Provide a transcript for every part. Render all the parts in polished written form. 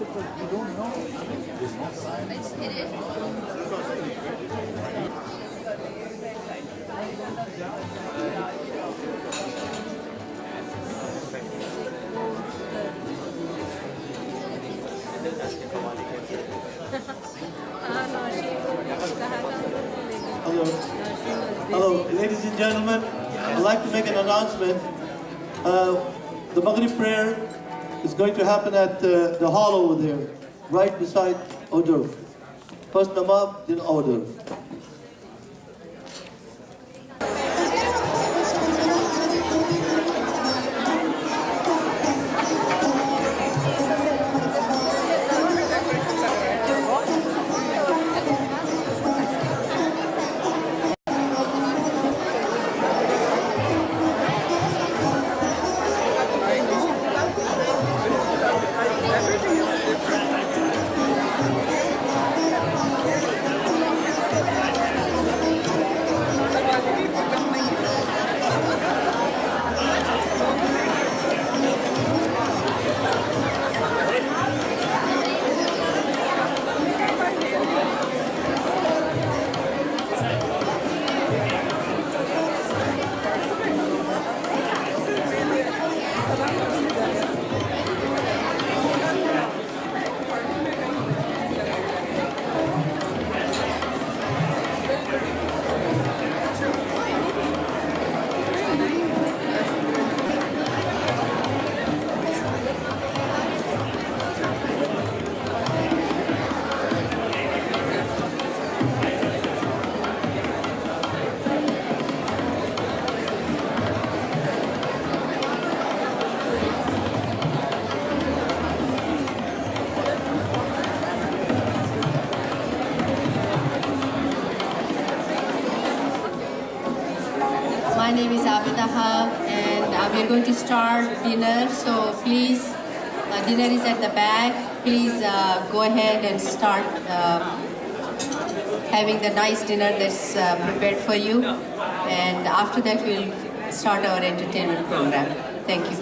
Hello. Hello, ladies and gentlemen. I'd like to make an announcement. The Maghrib prayer is going to happen at the hall over there, right beside Odor. First Namaz, then Odor. My name is Abidaha and we're going to start dinner, so please, dinner is at the back. Please go ahead and start having the nice dinner that's prepared for you. And after that, we'll start our entertainment program. Thank you.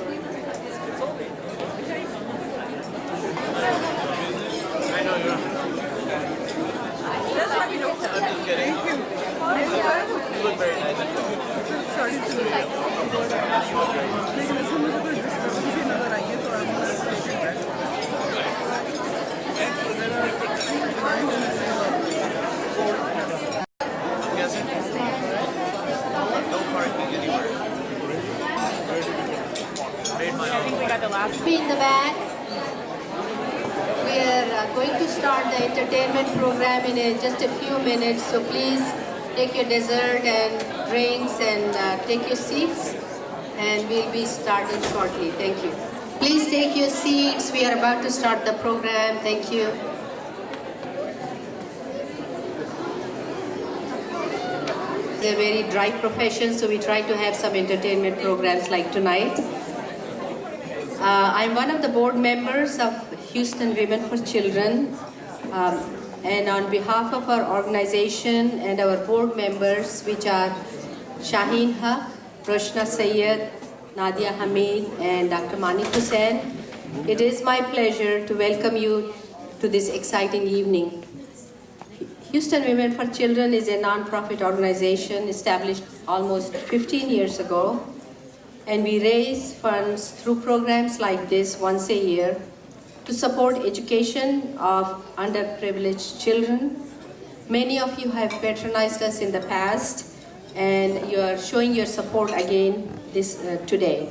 You look very nice. In the back, we are going to start the entertainment program in just a few minutes, so please take your dessert and drinks and take your seats, and we'll be starting shortly. Thank you. Please take your seats. We are about to start the program. Thank you. It's a very dry profession, so we try to have some entertainment programs like tonight. I'm one of the board members of Houston Women for Children. And on behalf of our organization and our board members, which are Shaheen Haq, Roshna Sayyed, Nadia Hamid, and Dr. Manik Hussain, it is my pleasure to welcome you to this exciting evening. Houston Women for Children is a non-profit organization established almost 15 years ago, and we raise funds through programs like this once a year to support education of underprivileged children. Many of you have patronized us in the past, and you are showing your support again today.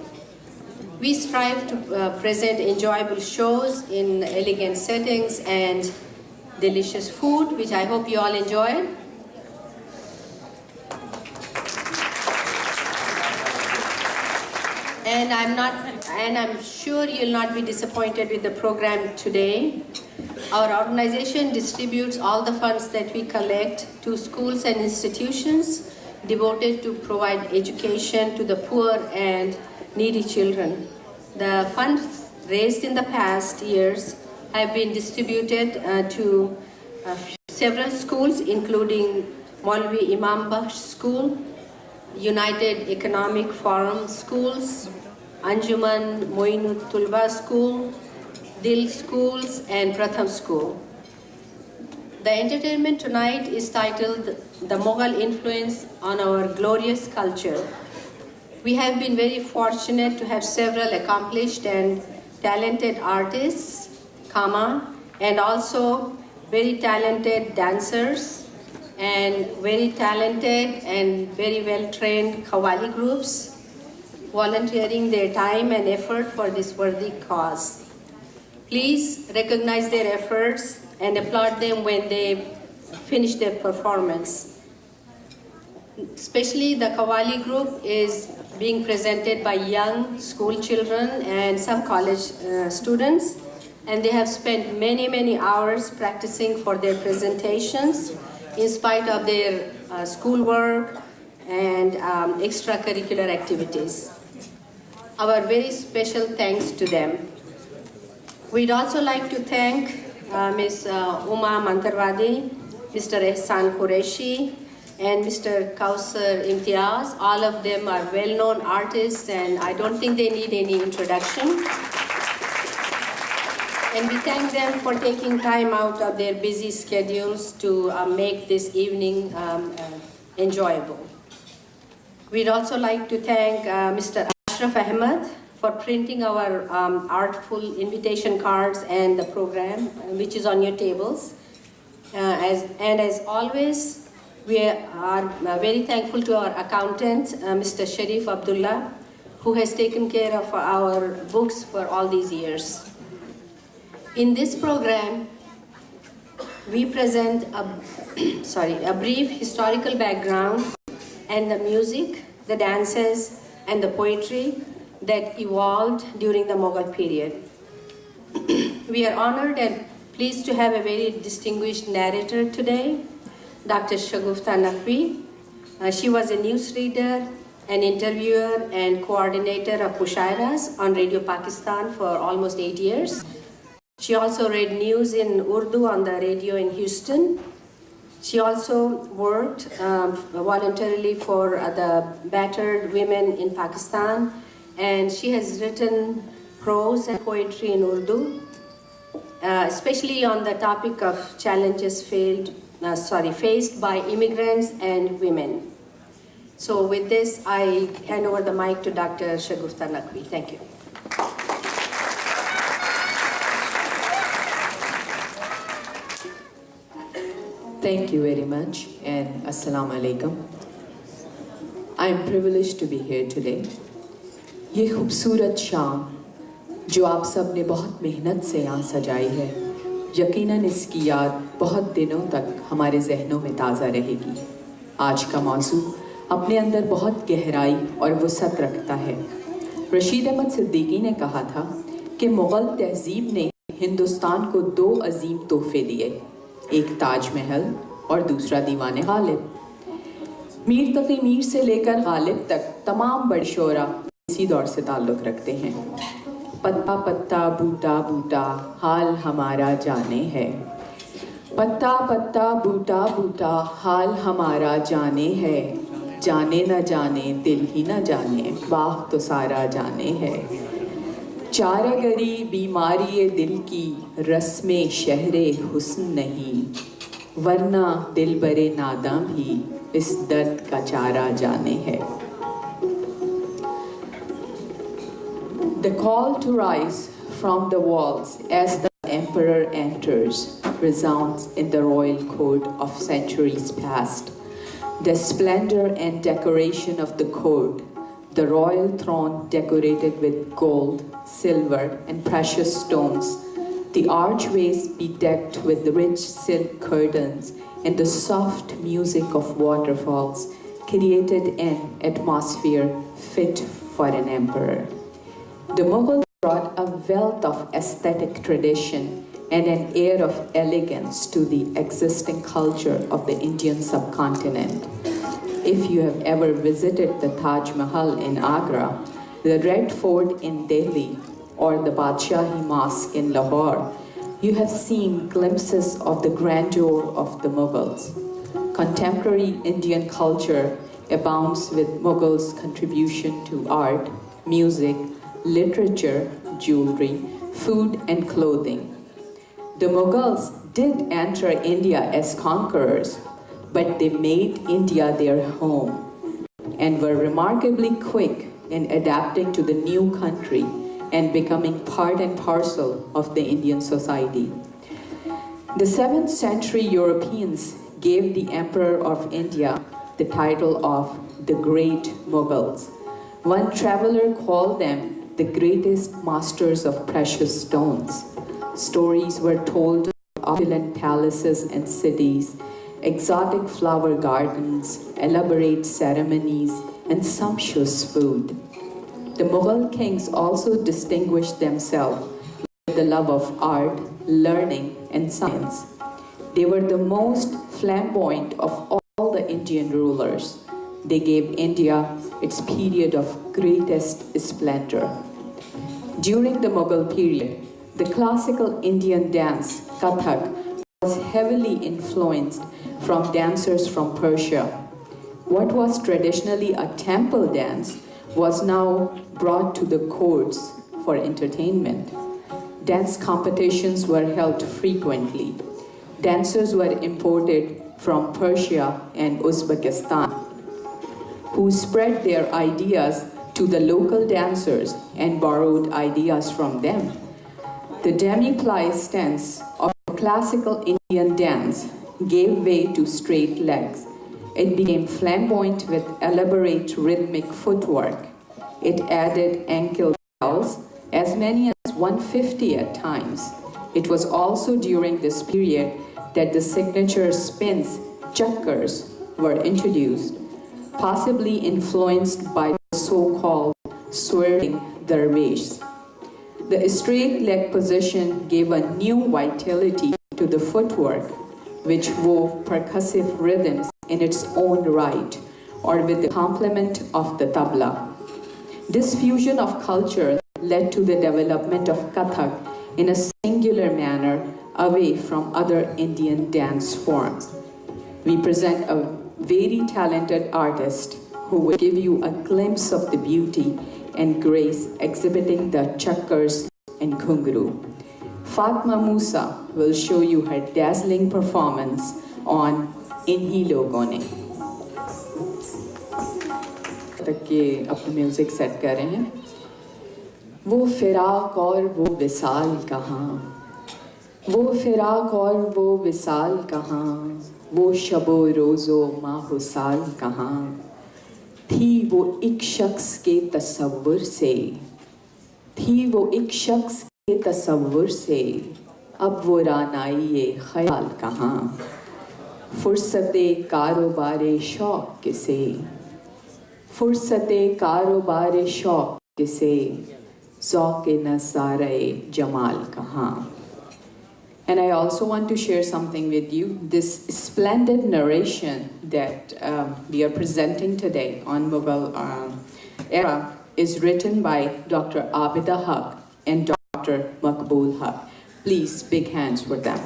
We strive to present enjoyable shows in elegant settings and delicious food, which I hope you all enjoy. And I'm sure you'll not be disappointed with the program today. Our organization distributes all the funds that we collect to schools and institutions devoted to provide education to the poor and needy children. The funds raised in the past years have been distributed to several schools, including Maulvi Imam Bakhsh School, United Economic Forum Schools, Anjuman Moinut Tulba School, Dil Schools, and Pratham School. The entertainment tonight is titled The Mughal Influence on Our Glorious Culture. We have been very fortunate to have several accomplished and talented artists, and also very talented dancers and very talented and very well-trained Qawwali groups volunteering their time and effort for this worthy cause. Please recognize their efforts and applaud them when they finish their performance. Especially the Qawwali group is being presented by young school children and some college students, and they have spent many hours practicing for their presentations in spite of their schoolwork and extracurricular activities. Our very special thanks to them. We'd also like to thank Ms. Uma Mantarwadi, Mr. Ehsan Qureshi, and Mr. Kausar Imtiaz. All of them are well-known artists, and I don't think they need any introduction. And we thank them for taking time out of their busy schedules to make this evening enjoyable. We'd also like to thank Mr. Ashraf Ahmed for printing our artful invitation cards and the program, which is on your tables. As always, we are very thankful to our accountant, Mr. Sharif Abdullah, who has taken care of our books for all these years. In this program, we present a brief historical background and the music, the dances, and the poetry that evolved during the Mughal period. We are honored and pleased to have a very distinguished narrator today, Dr. Shagufta Naqvi. She was a newsreader, an interviewer, and coordinator of Mushairas on Radio Pakistan for almost 8 years. She also read news in Urdu on the radio in Houston. She also worked voluntarily for the battered women in Pakistan, and she has written prose and poetry in Urdu, especially on the topic of challenges faced by immigrants and women. So with this, I hand over the mic to Dr. Shagufta Naqvi. Thank you. Thank you very much, and Assalamu Alaikum. I am privileged to be here today. ये खूबसूरत शाम जो आप सब ने बहुत मेहनत से यहाँ सजाई है, यकीनन इसकी याद बहुत दिनों तक हमारे जहनों में ताज़ा रहेगी। आज का मौजू अपने अंदर बहुत गहराई और वसअत रखता है। रशीद अहमद सिद्दीकी ने कहा था कि मुग़ल तहज़ीब ने हिंदुस्तान को 2 अजीम तोहफे दिए, एक ताजमहल और दूसरा दीवाने गालिब। मीर तकी मीर से लेकर गालिब तक तमाम बड़े शोरा इसी दौर से ताल्लुक़ रखते हैं। पत्ता पत्ता बूटा बूटा हाल हमारा जाने है, पत्ता पत्ता बूटा बूटा हाल हमारा जाने है, जाने न जाने दिल ही न जाने बाह तो सारा जाने है। चारागरी बीमारी दिल की रस्में शहरे हुस्न नहीं, वरना दिल बरे नादां भी इस दर्द का चारा जाने है। The call to rise from the walls as the emperor enters resounds in the royal court of centuries past. The splendor and decoration of the court, the royal throne decorated with gold, silver, and precious stones, the archways bedecked with rich silk curtains, and the soft music of waterfalls created an atmosphere fit for an emperor. The Mughals brought a wealth of aesthetic tradition and an air of elegance to the existing culture of the Indian subcontinent. If you have ever visited the Taj Mahal in Agra, the Red Fort in Delhi, or the Badshahi Mosque in Lahore, you have seen glimpses of the grandeur of the Mughals. Contemporary Indian culture abounds with Mughals' contribution to art, music, literature, jewelry, food and clothing. The Mughals did enter India as conquerors, but they made India their home and were remarkably quick in adapting to the new country and becoming part and parcel of the Indian society. The 7th century Europeans gave the Emperor of India the title of the Great Mughals. One traveler called them the greatest masters of precious stones. Stories were told of opulent palaces and cities, exotic flower gardens, elaborate ceremonies, and sumptuous food. The Mughal kings also distinguished themselves with the love of art, learning, and science. They were the most flamboyant of all the Indian rulers. They gave India its period of greatest splendor. During the Mughal period, the classical Indian dance, Kathak, was heavily influenced from dancers from Persia. What was traditionally a temple dance was now brought to the courts for entertainment. Dance competitions were held frequently. Dancers were imported from Persia and Uzbekistan, who spread their ideas to the local dancers and borrowed ideas from them. The demi-plie stance of classical Indian dance gave way to straight legs. It became flamboyant with elaborate rhythmic footwork. It added ankle bells, as many as 150 at times. It was also during this period that the signature spins, chakkars, were introduced, possibly influenced by the so-called swerving dervish. The straight leg position gave a new vitality to the footwork, which wove percussive rhythms in its own right, or with the complement of the tabla. This fusion of culture led to the development of Kathak in a singular manner away from other Indian dance forms. We present a very talented artist who will give you a glimpse of the beauty and grace exhibiting the chakkars and Ghungru. Fatma Musa will show you her dazzling performance on इन्हीं लोगों ने तक के अपने music set कर रहे हैं वो फिराक और वो विसाल कहाँ वो फिराक और वो विसाल कहाँ वो शबो रोज़ो माहो साल कहाँ थी वो एक शख्स के तसव्वुर से थी वो एक शख्स के तसव्वुर से अब वो रानाई ख्याल कहाँ फुर्सते कारोबारे शौक किसे फुर्सते कारोबारे शौक किसे ज़ौक़े नज़ारे जमाल कहाँ. And I also want to share something with you. This splendid narration that we are presenting today on Mughal era is written by Dr. Abida Haq and Dr. Maqbool Haq. Please, big hands for them.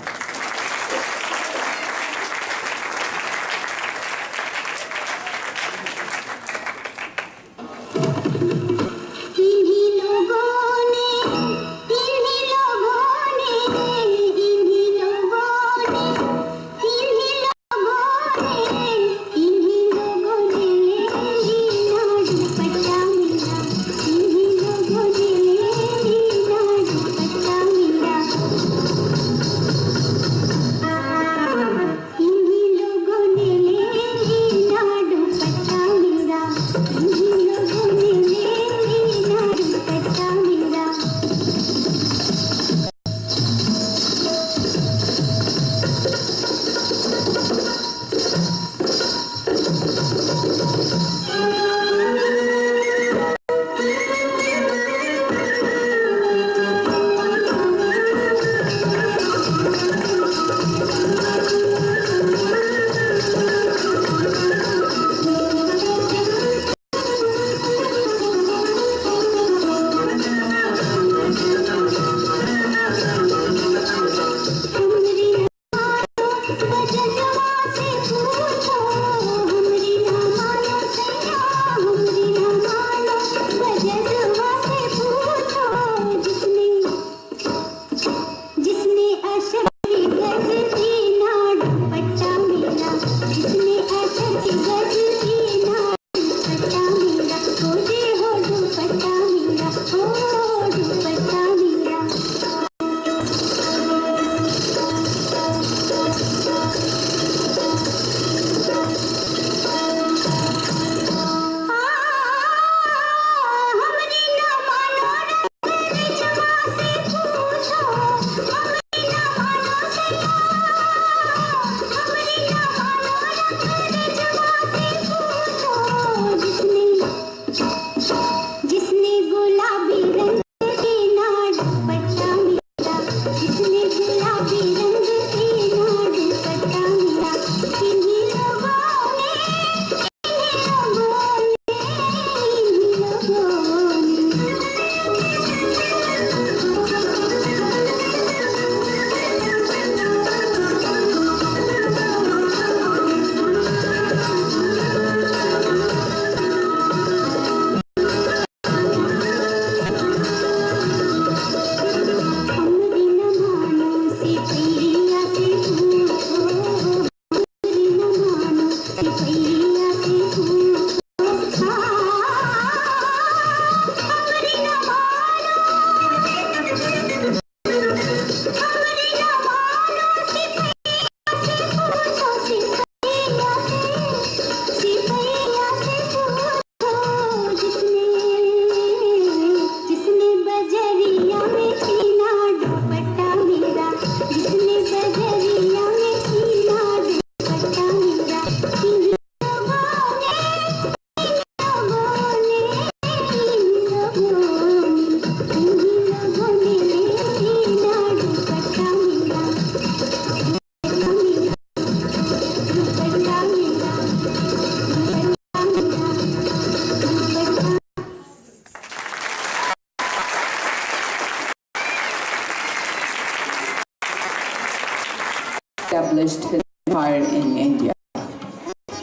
established his empire in India.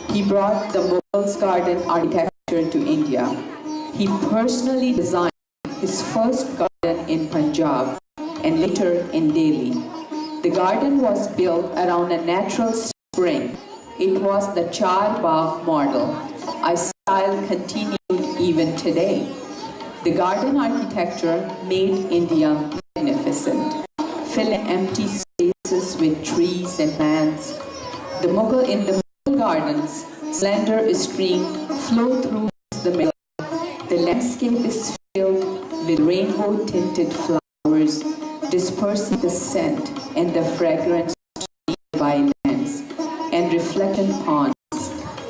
He brought the Mughals' garden architecture to India. He personally designed his first garden in Punjab and later in Delhi. The garden was built around a natural spring. It was the Char Bagh model, a style continued even today. The garden architecture made India magnificent, filling empty spaces with trees and plants. In the Mughal gardens, slender streams flow through the middle. The landscape is filled with rainbow-tinted flowers, dispersing the scent and the fragrance of nearby lands and reflecting ponds.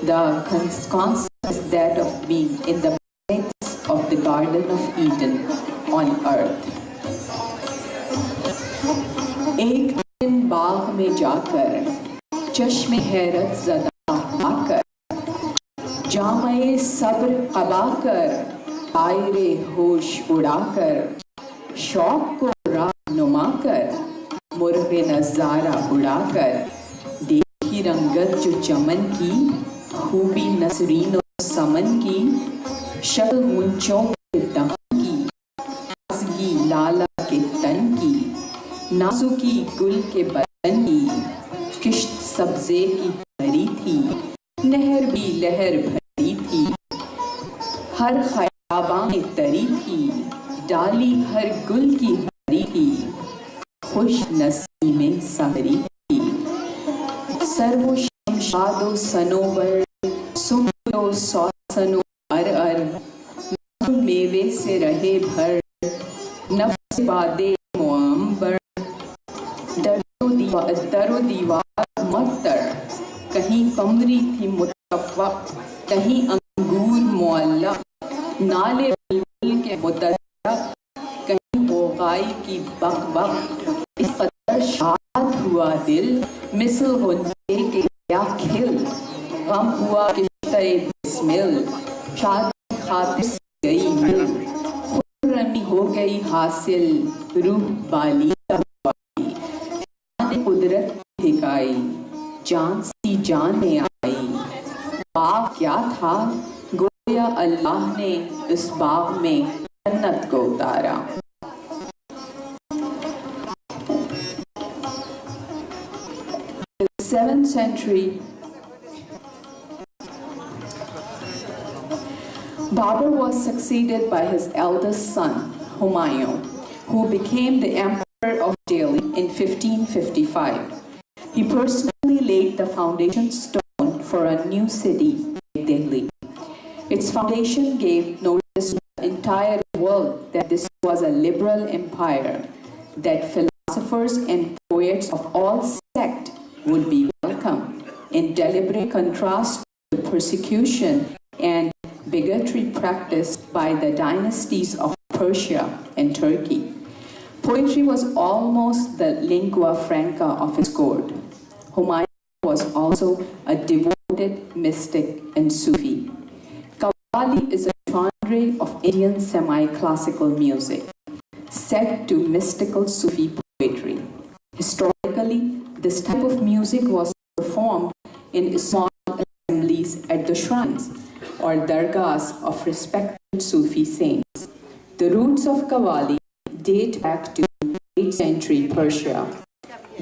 The concept is that of being in the midst of the Garden of Eden on earth. एक दिन बाग में जाकर चश्मे हैरत ज़दा आकर जामे सब्र कबाकर दायरे होश उड़ाकर शौक को राहनुमा कर मुर्गे नज़ारा उड़ाकर देखी रंगत जो चमन की खूबी नसरीन और समन की शक्ल मुंचों के दमन की ताज़गी लाला के तन की नाजुकी गुल के बदन की किश्त सब्ज़े की भरी थी नहर भी लहर भरी थी हर ख़याबां में तरी थी डाली हर गुल की हरी थी खुश नसीमें सहरी थी सर्वो शमशादो सनोबर सुनो सनो अर मेवे से रहे भर नफ्स बादे मुअम्बर दरो दीवार मत्तर कहीं कमरी थी मुतफ़्फ़ा कहीं अंगूर मुअल्ला नाले बुलबुल के मुतज़्ज़ा कहीं होगाई की बक बक इस कदर शाद हुआ दिल मिसल गुंजे के क्या खिल गम हुआ किश्ते बिस्मिल शादी खातिर से गई मिल खुर्रमी हो गई हासिल रूह वाली कुदरत दिखाई जान सी जान में आई बाग क्या था गोया अल्लाह ने इस बाग में जन्नत को उतारा In the 7th century, Babur was succeeded by his eldest son, Humayun, who became the Emperor of Delhi in 1555. He personally laid the foundation stone for a new city, Delhi. Its foundation gave notice to the entire world that this was a liberal empire, that philosophers and poets of all sects would be welcome, in deliberate contrast to the persecution and bigotry practiced by the dynasties of Persia and Turkey. Poetry was almost the lingua franca of his court. Humayun was also a devoted mystic and Sufi. Qawwali is a genre of Indian semi-classical music, set to mystical Sufi poetry. Historically, this type of music was performed in small assemblies at the shrines or dargahs of respected Sufi saints. The roots of Qawwali date back to 8th century Persia.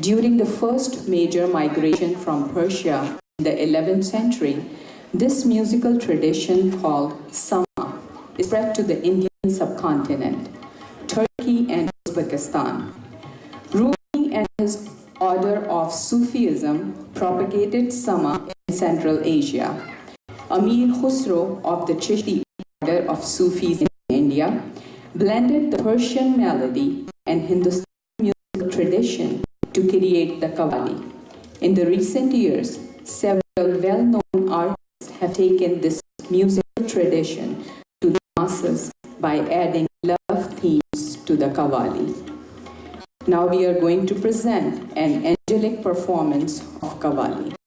During the first major migration from Persia in the 11th century, this musical tradition called Sama spread to the Indian subcontinent, Turkey and Uzbekistan. Rumi and his order of Sufism propagated Sama in Central Asia. Amir Khusro of the Chishti order of Sufis in India blended the Persian melody and Hindustani musical tradition to create the Qawwali. In the recent years, several well-known artists have taken this musical tradition to the masses by adding love themes to the Qawwali. Now we are going to present an angelic performance of Qawwali.